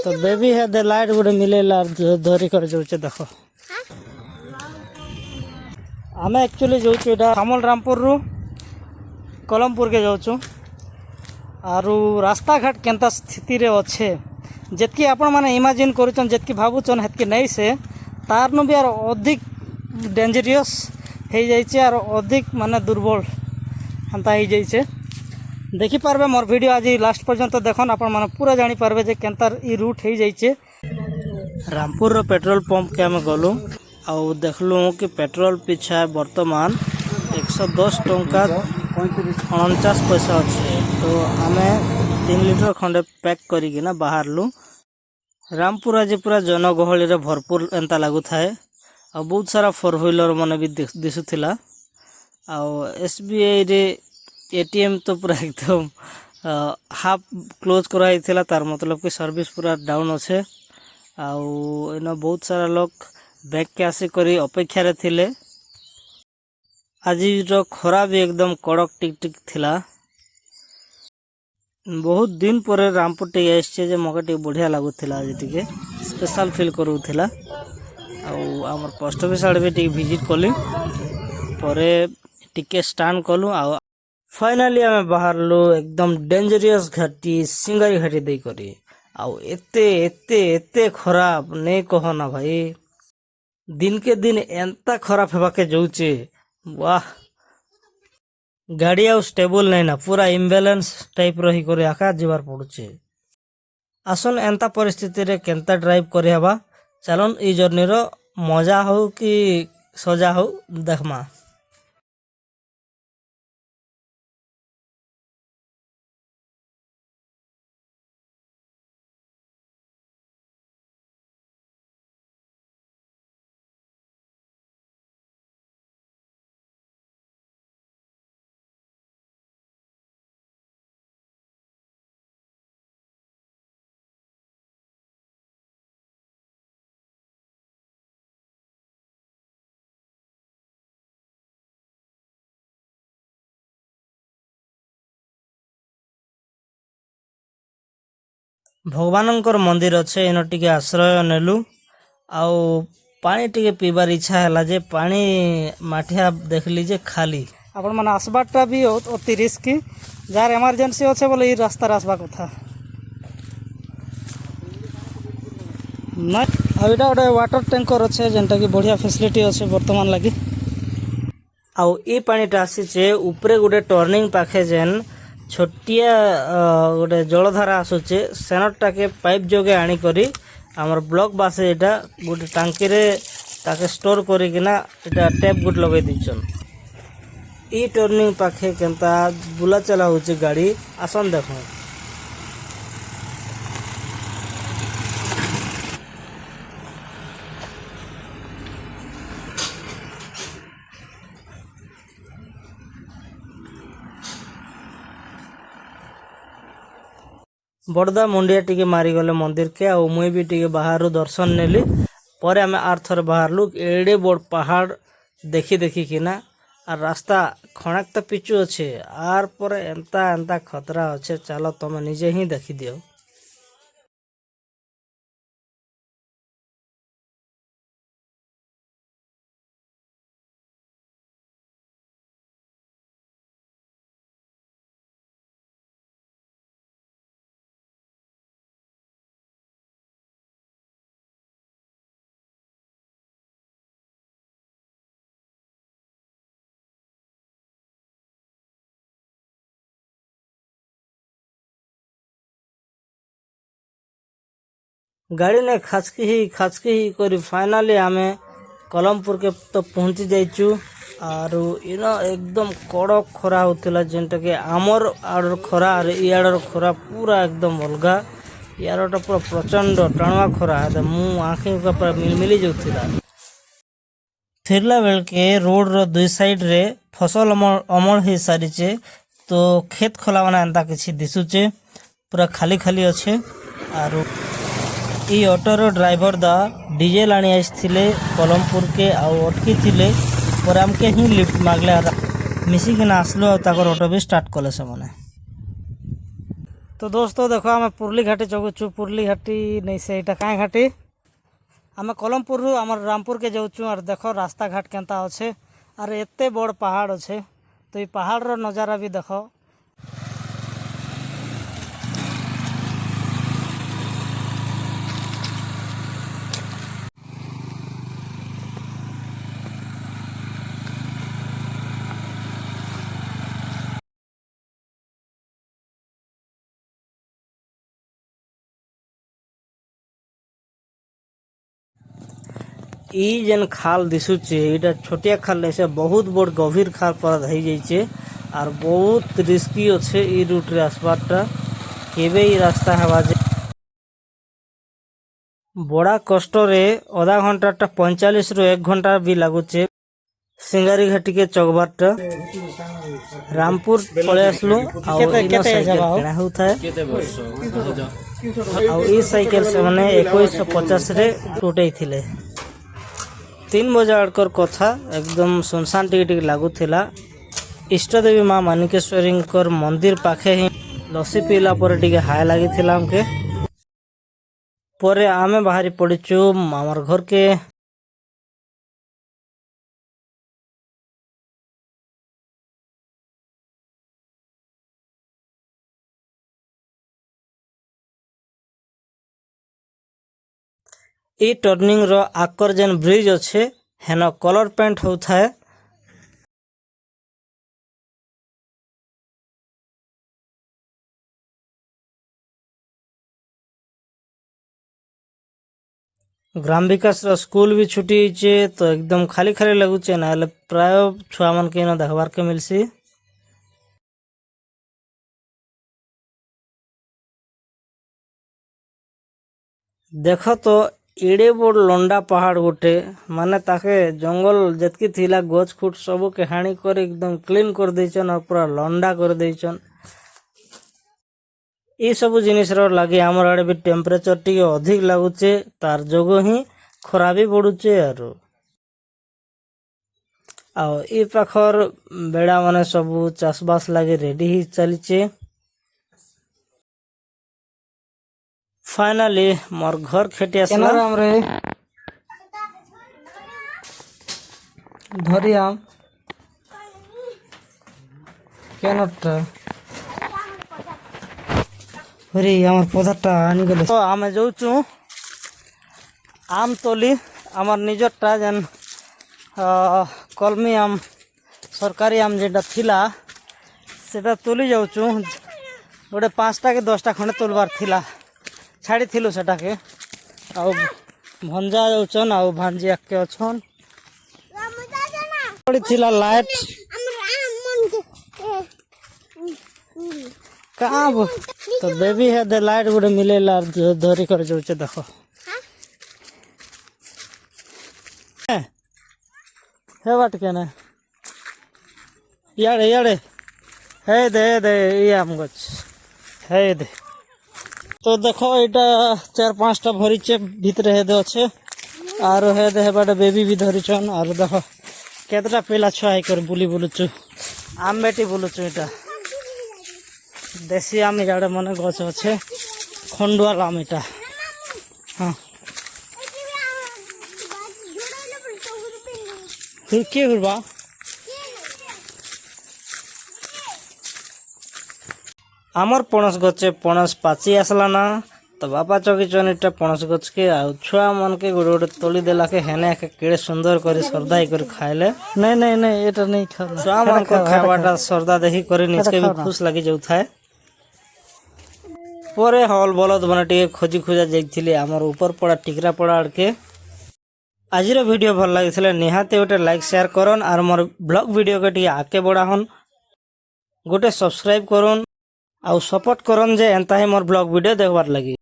तो बेबी है दे लाइट गोटे मिलेला धरी कर जाऊे देख आम एक्चुअली जाऊँ यहाँ सामल रामपुर रु कलमपुर के जाऊँ आरु रास्ता घाट केंता स्थिति रे अच्छे जितकी आपण मैंने इमेजिन करुचन जितकी भावुचन हेतकी नहीं से तार नु भी आर अधिक डेंजरियस हो जाइए आर अधिक माने दुर्बल हेन्ता हो जाइए देखी पारबे मोर वीडियो आज लास्ट पर्यंत देखन आपण माने पूरा जानी पारबे जे केंता ई रूट हो जाइए। रामपुर रो पेट्रोल पंप के आम गलु आउ देखलु कि पेट्रोल पिछा वर्तमान 110 टंका 49 पैसा अच्छे तो आम 3 लीटर खंडे पैक करिकिना बाहरलु। रामपुर आज पूरा जनगहली रे भरपूर एंता लागू थाए आ बहुत सारा 4 व्हीलर मन भी दिसुथिला आ एसबीआई रे एटीएम तो पूरा एकदम हाफ क्लोज कराई थिला तार मतलब कि सर्विस पूरा डाउन अच्छे आउ इन बहुत सारा लोग बैंक के आसी करी अपेक्षा रे थिले। आज खरा भी एकदम कड़क टिक टिक थिला बहुत दिन पर रामपुर टे आसचे जे मके टे बढ़िया लागुथिला आज टिके स्पेशल फील करूथिला आउ हमर पोस्ट ऑफिस आड़े भी टिके विजिट कली परे टिके स्टार्ट कलु आउ फाइनली आम बाहरलु एकदम डेंजरियस घाटी सिंगारी घाटी दे करी आउ एते एते एते खराब नहीं कहना भाई दिन के दिन एंता खराब हेबाके जाऊचे वाह गाड़ी आउ स्टेबल नहीं ना पूरा इम्बैलेंस टाइप रही करे आकाश जीवार पड़ुचे। आसन एंता परिस्थिति रे केंता ड्राइव करे हबा चलन ई जर्नी रो मजा हो कि सजा हो देखमा। भगवानंकर मंदिर अच्छे इन टिके आश्रय नेलु आउ पानी टिके पीबार इच्छा है जे पानी माठिया देखली जे खाली आपण माने आसबाटा भी अति रिस्की जार इमरजेंसी अच्छे बोले ये रास्ता आसबा कथा ना आईटा गोटे वाटर टैंकर अच्छे जेनटा कि बढ़िया फैसिलिटी अच्छे वर्तमान लगी आउ ए पानीटा आसीचे ऊपरे गोटे टर्निंग पाखे जेन छोटिया गोटे जलधारा आसूचे सेनटा के पाइप जोगे आनी करी आमर ब्लॉक बासे एटा गोटे टांकी रे ताके स्टोर करिकिना एटा टैप गुट लगे दिचन ई टर्निंग पाखे केंता बुला चला होचे गाड़ी आसन देखो बड़दा मुंडिया टिके मारी गले मंदिर के आ मुई भी टिके बाहर दर्शन नेली पर आम आर थर बाहरलु एड़े बड़ पहाड़ देखी देखी किना आर रास्ता खणाक तो पिचु अच्छे आर पर एंता एंता खतरा अच्छे चलो तुम निजे ही देखी दियो। गाड़ी ने खाचकी ही करी फाइनली आमे कलमपुर के तो पहुंची जाइचु आरु इन एकदम कड़क खरा होतिला जेनटा के आमर आड़र खरा और इयाड़र खरा पूरा एकदम अलगा यारटा पूरा प्रचंड टाणुआ खरा है मु आँखी का पूरा मिलमिली जाउथिला फेरला बेल के रोड रो दुई साइड रे फसल अमल ही सारीचे तो खेत खोला माने एंता किछि दिसुचे पूरा खाली खाली अच्छे आरु ई ऑटोर ड्राइवर दा डीजेल आनी आसथिले कलमपुर के आउ अटकी थिले पर आमके ही लिफ्ट मागले मिसिकिना आसलो ताकर ऑटो भी स्टार्ट कले से मने तो दोस्तों देखो आम पुरली घाटी जगुचु पुरली घाटी नहीं से यहाँ कहीं घाटी आम कलमपुर आम रामपुर के जाऊँ और देखो रास्ता घाट केनता अच्छे और एत बड़ पहाड़ अच्छे तो ये पहाड़ रो नज़ारा भी देखो। ई जेन खाल दिशुचे इटा छोटिया खाल नहीं से बहुत बड़ गभीर खाल पर हो जाइए और बहुत रिस्की अच्छे ई रूट रे आसबारटा केबे ई रास्ता हवा जे बड़ा कष्ट रे आधा घंटा 45 रु 1 घंटा भी लगुचे सिंगारी घाटी के चौकबारटा रामपुर पड़े आसलु किना होता है ई साइकिल से मैंने 2150 रे टूटे थिले 3 बजे आड़कर कथा एकदम सुनसान टिके लगुला इष्टदेवी माँ मानिकेश्वरी मंदिर पाखे ही लसी पीला पर टिके हाय लगी हमके परे आमे बाहरी पड़ीचु मामार घर के ई टर्निंग रो आकर जेन ब्रिज अच्छे हेन कलर पेंट होता है ग्राम विकास रो स्कूल भी छुट्टी होइचे तो एकदम खाली खाली लगुचे ना प्राय छुआ मन के देखबार के मिलसी। देखो तो एड़े बड़ लंडा पहाड़ गोटे माने ताके जंगल जतकी थिला गछ खुट सब के हाणी कर एकदम क्लीन कर देचन और पूरा लंडा कर देचन ये सब जिनिस रो लगे हमर आड़े भी टेम्परेचर टी अधिक लगुचे तार जोगो ही खरा भी बढ़ुचे और ई पाखर बेड़ा माने सब चाषबास लगे रेडी ही चलीचे। फाइनली मोर घर खेटी आसला हमरे धरी आम केनटा हरी आमर पौधाटा आनी गले तो आमे जाऊचु आम तोली आमर निजरटा जेन कलमी आम सरकारी आम जेटा थिला सेटा तोली जाऊचु गोटे 5टा के 10टा खंडे तोलबार थिला छाड़ी थिलु सेटा के आउ भंजा जाउछन आउ भांजी आके अछन पड़ी थिला लाइट कहाँ तो बेबी है दे लाइट गोटे मिलेला धरी कर जाउछे देखो हे बाट के ना याड़े याड़े हे दे ये आम गछ हे दे तो देखो यहाँ 4-5टा भरीचे भितर हेदे अच्छे और हेदे हेबाटे बेबी भी धरीछन और देखो केतटा पिला छुआ कर बुली बुलुचु आम बेटी बुलुचु इटा देसी आम इे मन गछ अच्छे खंडुआल आम इटा हाँ किए करबा आमर पणस गचे पणस पाची आसला ना तो बापा चकीचन इटा पणस गच के आ छुआ मन के गोटे गोटे तोली देला के हेने केड़े सुंदर कर श्रद्धा कर खाइले नहीं नहीं नहीं एटा नहीं खाला छुआ मन को खावाटा श्रद्धा देखी कर निजके भी खुश लगी जाउथाय परे हल बलद बने टिके खोजी खोजा जाइथिले आमर ऊपर पड़ा टिकरा पड़ा आड़के आज वीडियो भल लगी निहाती गोटे लाइक शेयर करन और मोर ब्लॉग वीडियो के टिके आके बढ़ाहन गोटे सब्सक्राइब करन आउ सपोर्ट करन जे एंता ही मोर ब्लॉग वीडियो देखबार लगी।